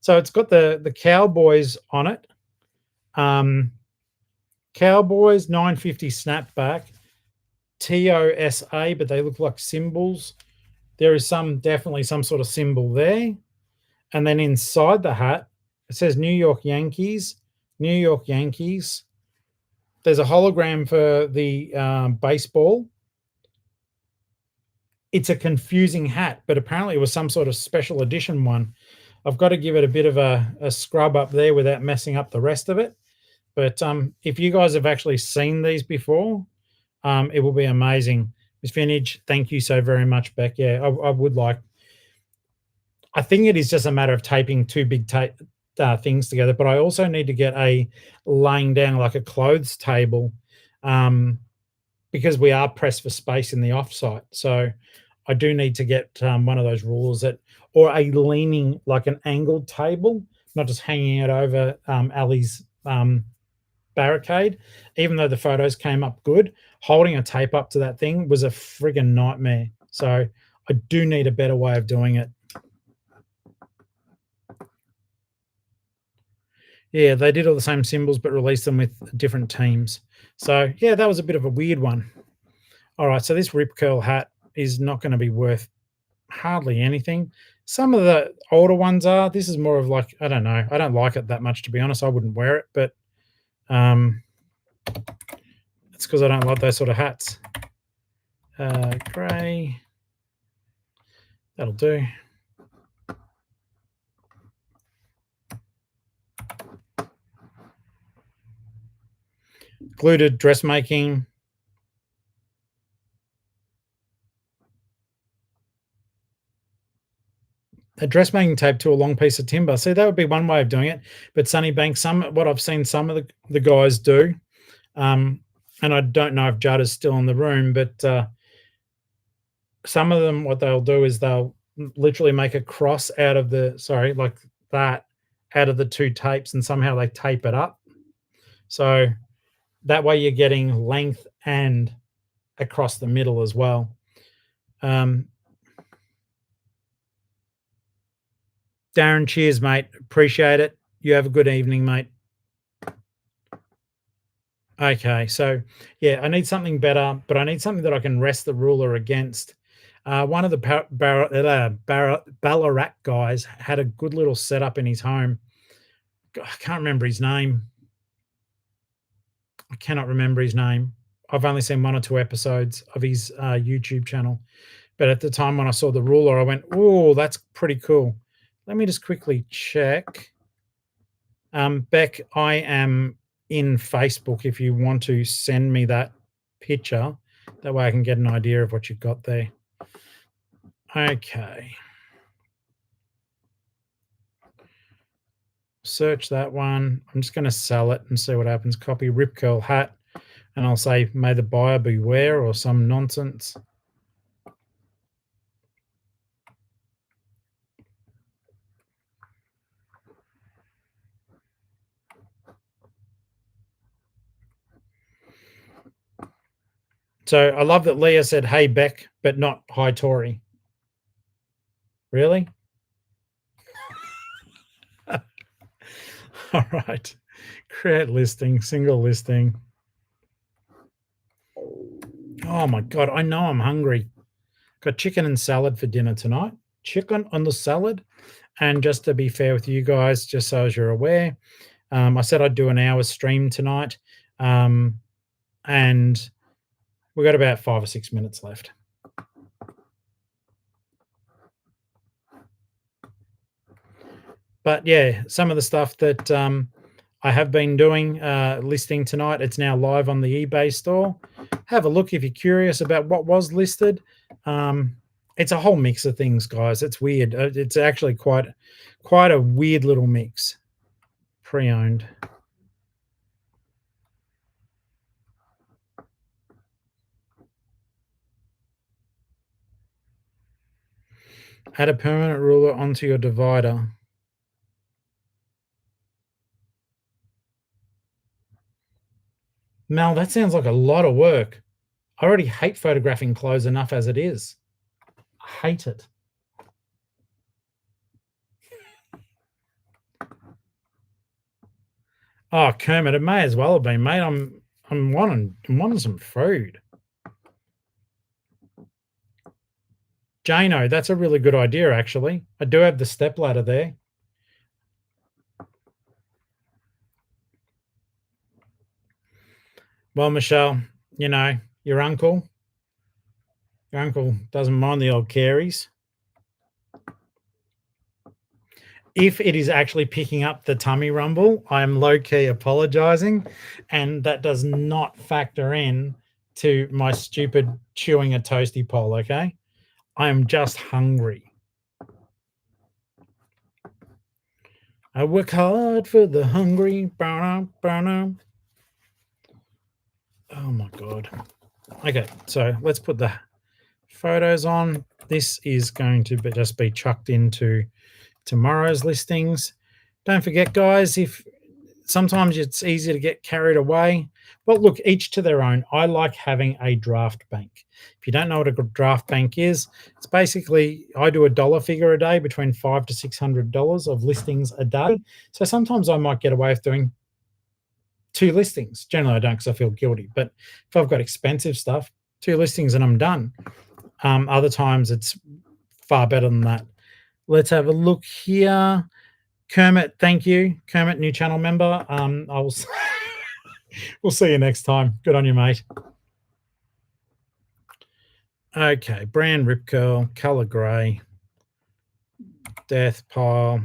So it's got the Cowboys on it. Cowboys 950 snapback, TOSA, but they look like symbols. There is definitely some sort of symbol there. And then inside the hat, it says New York Yankees, New York Yankees. There's a hologram for the baseball. It's a confusing hat, but apparently it was some sort of special edition one. I've got to give it a bit of a scrub up there without messing up the rest of it. But if you guys have actually seen these before, it will be amazing. Miss Vintage, thank you so very much, Beck. Yeah, I would like. I think it is just a matter of taping two big things together, but I also need to get a laying down like a clothes table because we are pressed for space in the offsite. So I do need to get one of those rulers or a leaning, like an angled table, not just hanging it over Ali's barricade. Even though the photos came up good, holding a tape up to that thing was a friggin' nightmare. So I do need a better way of doing it. Yeah, they did all the same symbols but released them with different teams. So yeah, that was a bit of a weird one. All right, so this rip curl hat is not going to be worth hardly anything. Some of the older ones are. This is more of like, I don't know. I don't like it that much, to be honest. I wouldn't wear it, but it's because I don't like those sort of hats. Grey. That'll do. Gluted dressmaking. A dressmaking tape to a long piece of timber. See, that would be one way of doing it. But Sunnybank, what I've seen some of the guys do, and I don't know if Judd is still in the room, but some of them, what they'll do is they'll literally make a cross out of like that, out of the two tapes, and somehow they tape it up. So that way you're getting length and across the middle as well. Darren, cheers, mate. Appreciate it. You have a good evening, mate. Okay, so yeah, I need something better, but I need something that I can rest the ruler against. One of the Ballarat guys had a good little setup in his home. I can't remember his name. I cannot remember his name. I've only seen one or two episodes of his YouTube channel. But at the time when I saw the ruler, I went, oh, that's pretty cool. Let me just quickly check. Beck, I am in Facebook if you want to send me that picture. That way I can get an idea of what you've got there. Okay. Search that one. I'm just going to sell it and see what happens. Copy Rip Curl hat. And I'll say, may the buyer beware or some nonsense. So I love that Leah said, hey, Beck, but not hi, Tori. Really? All right. Create listing, single listing. Oh my God. I know I'm hungry. Got chicken and salad for dinner tonight. Chicken on the salad. And just to be fair with you guys, just so as you're aware, I said I'd do an hour stream tonight. And we've got about 5 or 6 minutes left. But yeah, some of the stuff that I have been doing, listing tonight, it's now live on the eBay store. Have a look if you're curious about what was listed. It's a whole mix of things, guys. It's weird. It's actually quite a weird little mix. Pre-owned. Add a permanent ruler onto your divider. Mel, that sounds like a lot of work. I already hate photographing clothes enough as it is. I hate it. Oh, Kermit, it may as well have been, mate. I'm wanting some food. Jano, that's a really good idea, actually. I do have the step ladder there. Well, Michelle, your uncle doesn't mind the old caries. If it is actually picking up the tummy rumble, I'm low-key apologizing, and that does not factor in to my stupid chewing a toasty pole, okay? I am just hungry. I work hard for the hungry. Oh my God. Okay, so let's put the photos on. This is going to just be chucked into tomorrow's listings. Don't forget, guys, if sometimes it's easy to get carried away, but look, each to their own. I like having a draft bank. If you don't know what a draft bank is, it's basically I do a dollar figure a day, between $500 to $600 of listings a day. So sometimes I might get away with doing 2 listings. Generally, I don't because I feel guilty. But if I've got expensive stuff, 2 listings and I'm done. Other times it's far better than that. Let's have a look here. Kermit, thank you. Kermit, new channel member. We'll see you next time. Good on you, mate. Okay, brand Rip Curl, color gray, death pile.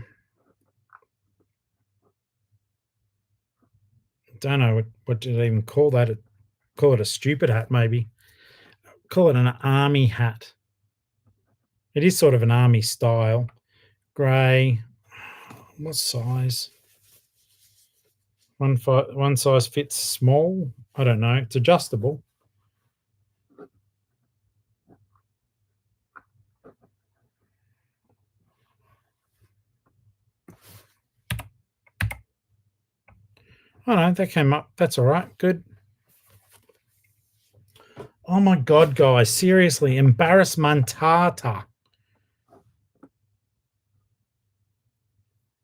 Don't know what to even call that. Call it a stupid hat, maybe. Call it an army hat. It is sort of an army style. Gray. What size? One size fits small. I don't know. It's adjustable. Oh no, that came up. That's all right. Good. Oh my God, guys. Seriously, embarrassmentata.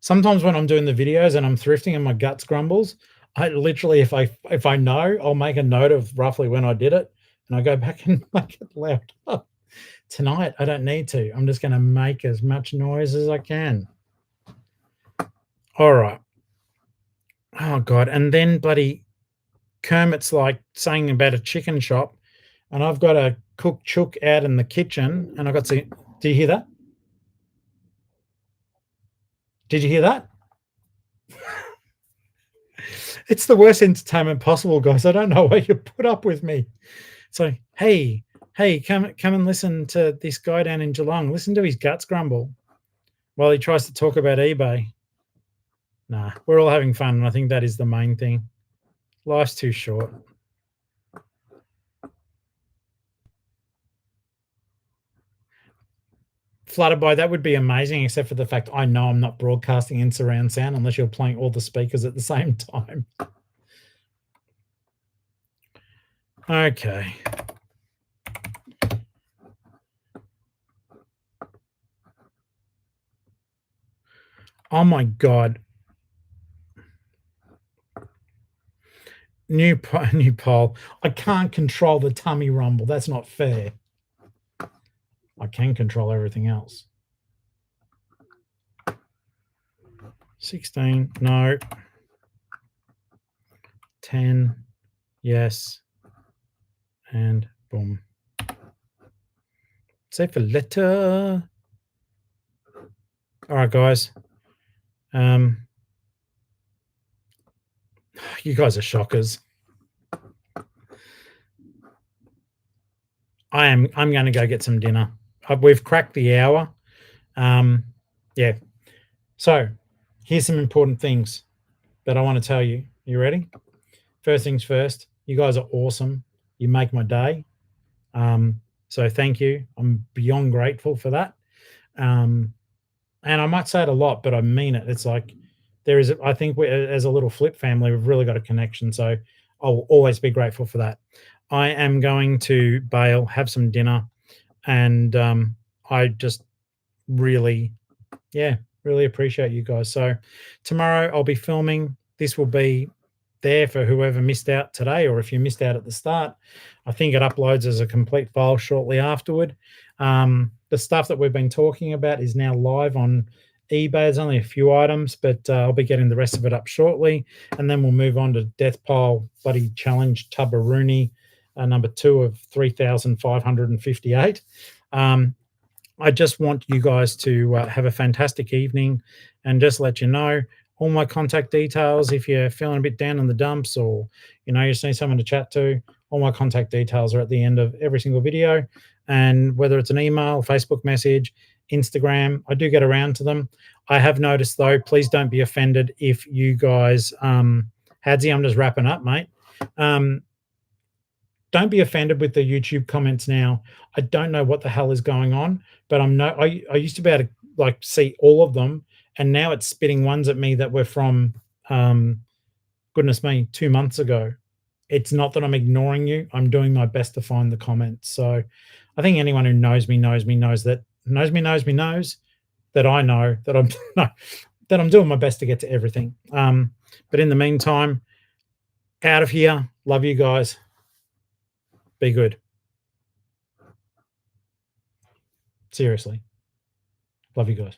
Sometimes when I'm doing the videos and I'm thrifting and my guts grumbles, I literally, if I know, I'll make a note of roughly when I did it, and I go back and make it loud. Tonight, I don't need to. I'm just going to make as much noise as I can. All right. Oh God. And then bloody Kermit's like saying about a chicken shop, and I've got a cook chook out in the kitchen, and I've got to. Do you hear that? Did you hear that? It's the worst entertainment possible, guys. I don't know why you put up with me. So, hey, Hey, come and listen to this guy down in Geelong. Listen to his guts grumble while he tries to talk about eBay. Nah, we're all having fun, and I think that is the main thing. Life's too short. Flooded by that would be amazing, except for the fact I know I'm not broadcasting in surround sound unless you're playing all the speakers at the same time. Okay. Oh my God. New new poll. I can't control the tummy rumble. That's not fair. I can control everything else. 16, no. 10, yes. And boom. Save for letter. All right, guys. You guys are shockers. I'm going to go get some dinner. We've cracked the hour. Yeah. So here's some important things that I want to tell you. You ready? First things first. You guys are awesome. You make my day. So thank you. I'm beyond grateful for that. And I might say it a lot, but I mean it. It's like I think we, as a little Flip family, we've really got a connection. So I'll always be grateful for that. I am going to bail, have some dinner, and I just really, yeah, really appreciate you guys. So tomorrow I'll be filming. This will be there for whoever missed out today, or if you missed out at the start. I think it uploads as a complete file shortly afterward. The stuff that we've been talking about is now live on eBay. There's only a few items, but I'll be getting the rest of it up shortly. And then we'll move on to Death Pile Bloody Challenge Tubberoonie, number 2 of 3,558. I just want you guys to have a fantastic evening, and just let you know all my contact details. If you're feeling a bit down in the dumps, or you just need someone to chat to, all my contact details are at the end of every single video. And whether it's an email, Facebook message, Instagram, I do get around to them. I have noticed though, please don't be offended if you guys, Hadsy, I'm just wrapping up, mate. Don't be offended with the YouTube comments now. I don't know what the hell is going on, but I used to be able to like see all of them, and now it's spitting ones at me that were from goodness me, 2 months ago. It's not that I'm ignoring you. I'm doing my best to find the comments. So I think anyone who knows me knows that I know that I'm that I'm doing my best to get to everything. But in the meantime, out of here. Love you guys. Be good. Seriously. Love you guys.